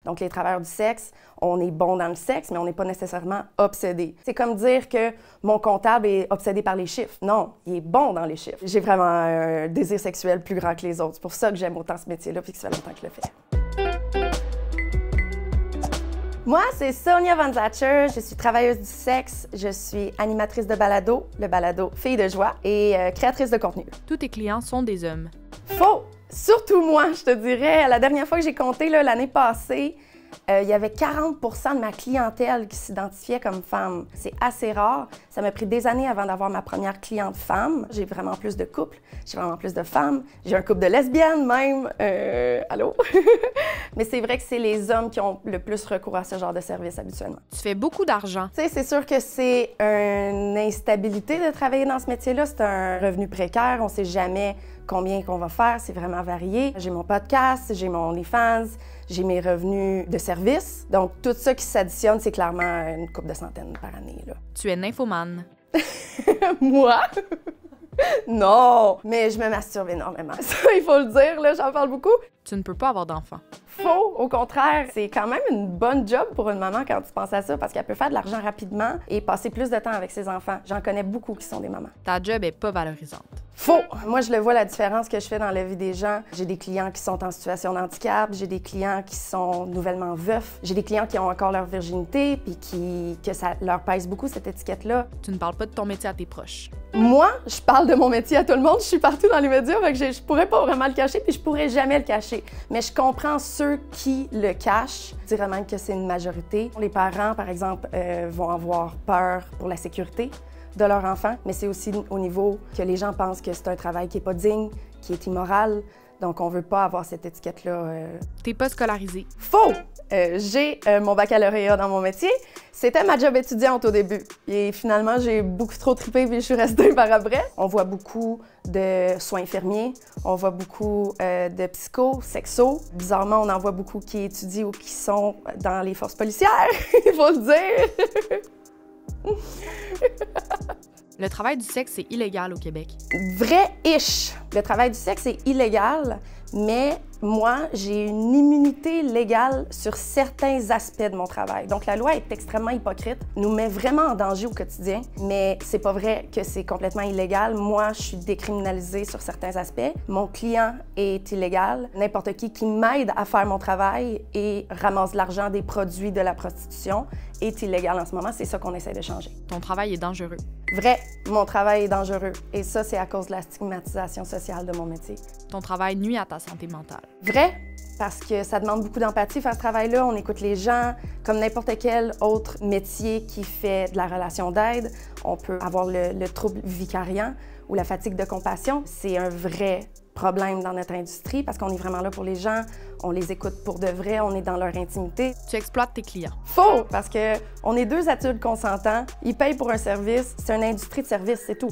Donc, les travailleurs du sexe, on est bon dans le sexe, mais on n'est pas nécessairement obsédé. C'est comme dire que mon comptable est obsédé par les chiffres. Non, il est bon dans les chiffres. J'ai vraiment un désir sexuel plus grand que les autres. C'est pour ça que j'aime autant ce métier-là, puis que ça fait longtemps que je le fais. Moi, c'est Sonia Van Zatcher, je suis travailleuse du sexe, je suis animatrice de balado, le balado Filles de joie, et créatrice de contenu. Tous tes clients sont des hommes. Faux! Surtout moi, je te dirais. La dernière fois que j'ai compté, l'année passée, il y avait 40 de ma clientèle qui s'identifiait comme femme. C'est assez rare. Ça m'a pris des années avant d'avoir ma première cliente femme. J'ai vraiment plus de couples, j'ai vraiment plus de femmes. J'ai un couple de lesbiennes même. Allô? Mais c'est vrai que c'est les hommes qui ont le plus recours à ce genre de service habituellement. Tu fais beaucoup d'argent. Tu sais, c'est sûr que c'est une instabilité de travailler dans ce métier-là. C'est un revenu précaire. On ne sait jamais combien qu'on va faire. C'est vraiment varié. J'ai mon podcast, j'ai mon OnlyFans, j'ai mes revenus de service. Donc, tout ça qui s'additionne, c'est clairement une couple de centaines par année, là. Tu es nymphomane. Moi? Non! Mais je me masturbe énormément. Ça, il faut le dire, là, j'en parle beaucoup. Tu ne peux pas avoir d'enfant. Faux! Au contraire, c'est quand même une bonne job pour une maman quand tu penses à ça, parce qu'elle peut faire de l'argent rapidement et passer plus de temps avec ses enfants. J'en connais beaucoup qui sont des mamans. Ta job est pas valorisante. Faux! Moi, je le vois, la différence que je fais dans la vie des gens. J'ai des clients qui sont en situation de handicap, j'ai des clients qui sont nouvellement veufs, j'ai des clients qui ont encore leur virginité, puis que ça leur pèse beaucoup, cette étiquette-là. Tu ne parles pas de ton métier à tes proches. Moi, je parle de mon métier à tout le monde, je suis partout dans les médias, fait que je pourrais pas vraiment le cacher, puis je pourrais jamais le cacher. Mais je comprends ceux qui le cachent. Je dirais même que c'est une majorité. Les parents, par exemple, vont avoir peur pour la sécurité de leur enfant, mais c'est aussi au niveau que les gens pensent que c'est un travail qui est pas digne, qui est immoral. Donc, on veut pas avoir cette étiquette-là. T'es pas scolarisé. Faux! J'ai mon baccalauréat dans mon métier. C'était ma job étudiante au début. Et finalement, j'ai beaucoup trop trippé puis je suis restée par après. On voit beaucoup de soins infirmiers, on voit beaucoup de psycho, sexo. Bizarrement, on en voit beaucoup qui étudient ou qui sont dans les forces policières, il faut le dire. Le travail du sexe est illégal au Québec. Vrai-ish! Le travail du sexe est illégal, mais moi, j'ai une immunité légale sur certains aspects de mon travail. Donc, la loi est extrêmement hypocrite, nous met vraiment en danger au quotidien, mais c'est pas vrai que c'est complètement illégal. Moi, je suis décriminalisée sur certains aspects. Mon client est illégal. N'importe qui m'aide à faire mon travail et ramasse de l'argent des produits de la prostitution est illégal en ce moment. C'est ça qu'on essaie de changer. Ton travail est dangereux. Vrai, mon travail est dangereux. Et ça, c'est à cause de la stigmatisation sociale de mon métier. Ton travail nuit à ta santé mentale. Vrai, parce que ça demande beaucoup d'empathie faire ce travail-là. On écoute les gens comme n'importe quel autre métier qui fait de la relation d'aide. On peut avoir le trouble vicariant ou la fatigue de compassion. C'est un vrai problème dans notre industrie parce qu'on est vraiment là pour les gens, on les écoute pour de vrai, on est dans leur intimité. Tu exploites tes clients. Faux, parce que on est deux adultes consentants, ils payent pour un service, c'est une industrie de service, c'est tout.